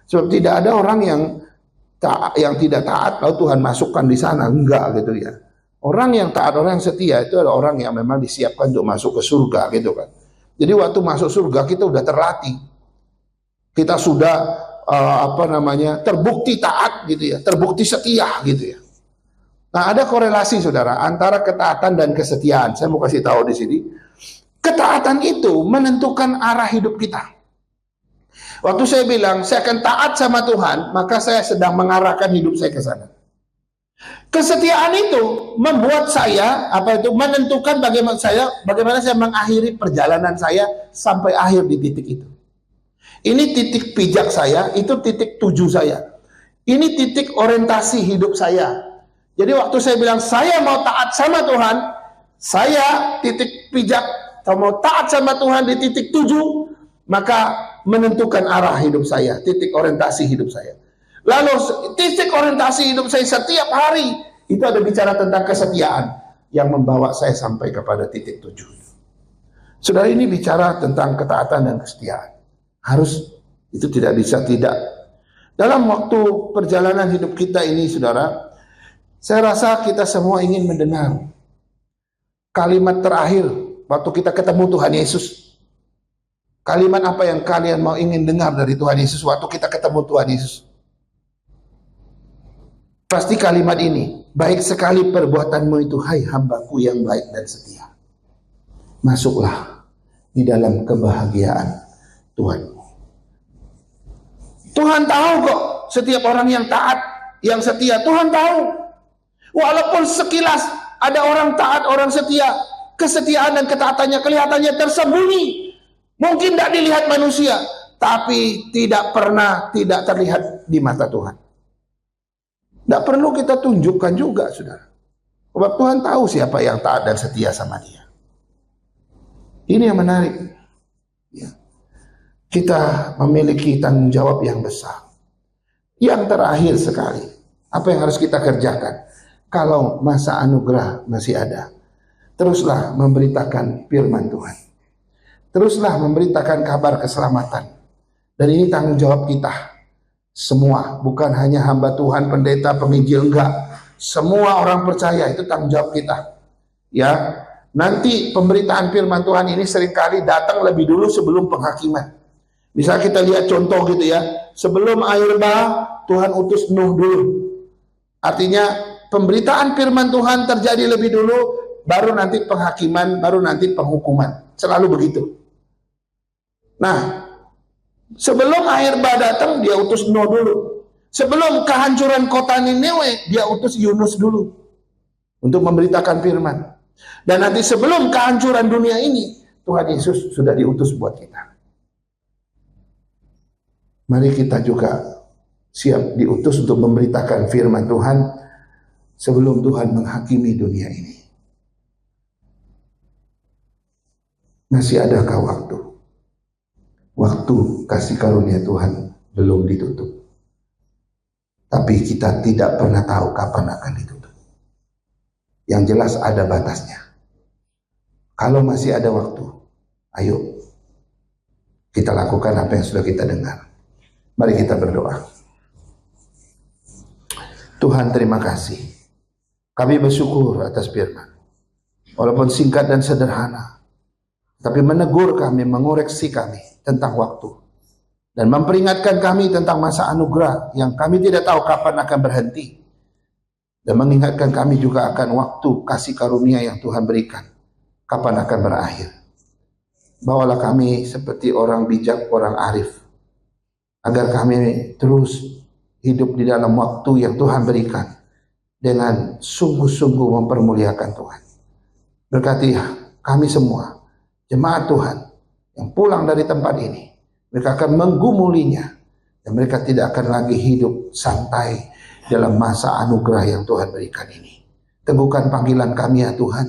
[SPEAKER 1] Sebab tidak ada orang yang tidak taat lalu Tuhan masukkan di sana, enggak gitu ya. Orang yang taat, orang yang setia itu adalah orang yang memang disiapkan untuk masuk ke surga gitu kan. Jadi waktu masuk surga kita udah terlatih. Kita sudah terbukti taat gitu ya, terbukti setia gitu ya. Nah, ada korelasi saudara antara ketaatan dan kesetiaan. Saya mau kasih tahu di sini. Ketaatan itu menentukan arah hidup kita. Waktu saya bilang saya akan taat sama Tuhan, maka saya sedang mengarahkan hidup saya ke sana. Kesetiaan itu membuat saya menentukan bagaimana saya mengakhiri perjalanan saya sampai akhir di titik itu. Ini titik pijak saya, itu titik tuju saya. Ini titik orientasi hidup saya. Jadi waktu saya bilang saya mau taat sama Tuhan, saya titik pijak atau mau taat sama Tuhan di titik tuju, maka menentukan arah hidup saya, titik orientasi hidup saya. Lalu titik orientasi hidup saya setiap hari itu ada bicara tentang kesetiaan yang membawa saya sampai kepada titik tujuan. Saudara, ini bicara tentang ketaatan dan kesetiaan. Harus, itu tidak bisa tidak. Dalam waktu perjalanan hidup kita ini, saudara, saya rasa kita semua ingin mendengar kalimat terakhir waktu kita ketemu Tuhan Yesus. Kalimat apa yang kalian mau ingin dengar dari Tuhan Yesus waktu kita ketemu Tuhan Yesus? Pasti kalimat ini, baik sekali perbuatanmu itu, hai hambaku yang baik dan setia. Masuklah di dalam kebahagiaan Tuhan. Tuhan tahu kok setiap orang yang taat, yang setia, Tuhan tahu. Walaupun sekilas ada orang taat, orang setia, kesetiaan dan ketaatannya kelihatannya tersembunyi. Mungkin tidak dilihat manusia, tapi tidak pernah tidak terlihat di mata Tuhan. Tidak perlu kita tunjukkan juga, saudara. Sebab Tuhan tahu siapa yang taat dan setia sama dia. Ini yang menarik. Ya. Kita memiliki tanggung jawab yang besar. Yang terakhir sekali, apa yang harus kita kerjakan? Kalau masa anugerah masih ada, teruslah memberitakan firman Tuhan. Teruslah memberitakan kabar keselamatan. Dan ini tanggung jawab kita. Semua, bukan hanya hamba Tuhan, pendeta, penginjil, enggak. Semua orang percaya, itu tanggung jawab kita. Ya, nanti pemberitaan firman Tuhan ini seringkali datang lebih dulu sebelum penghakiman. Bisa kita lihat contoh gitu ya. Sebelum air bah, Tuhan utus Nuh dulu. Artinya pemberitaan firman Tuhan terjadi lebih dulu, baru nanti penghakiman, baru nanti penghukuman. Selalu begitu. Nah, sebelum air bah datang, dia utus Nuh dulu. Sebelum kehancuran kota Niniwe, dia utus Yunus dulu untuk memberitakan firman. Dan nanti sebelum kehancuran dunia ini, Tuhan Yesus sudah diutus buat kita. Mari kita juga siap diutus untuk memberitakan firman Tuhan sebelum Tuhan menghakimi dunia ini. Masih adakah waktu? Waktu kasih karunia Tuhan belum ditutup. Tapi kita tidak pernah tahu kapan akan ditutup. Yang jelas ada batasnya. Kalau masih ada waktu, ayo kita lakukan apa yang sudah kita dengar. Mari kita berdoa. Tuhan, terima kasih. Kami bersyukur atas firman. Walaupun singkat dan sederhana, tapi menegur kami, mengoreksi kami tentang waktu. Dan memperingatkan kami tentang masa anugerah yang kami tidak tahu kapan akan berhenti. Dan mengingatkan kami juga akan waktu kasih karunia yang Tuhan berikan, kapan akan berakhir. Bawalah kami seperti orang bijak, orang arif, agar kami terus hidup di dalam waktu yang Tuhan berikan dengan sungguh-sungguh mempermuliakan Tuhan. Berkati kami semua, jemaat Tuhan yang pulang dari tempat ini, mereka akan menggumulinya dan mereka tidak akan lagi hidup santai dalam masa anugerah yang Tuhan berikan ini. Teguhkan panggilan kami ya Tuhan,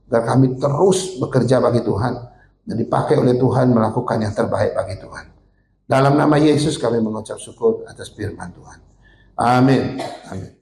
[SPEAKER 1] agar kami terus bekerja bagi Tuhan dan dipakai oleh Tuhan melakukan yang terbaik bagi Tuhan. Dalam nama Yesus kami mengucap syukur atas firman Tuhan. Amin. Amin.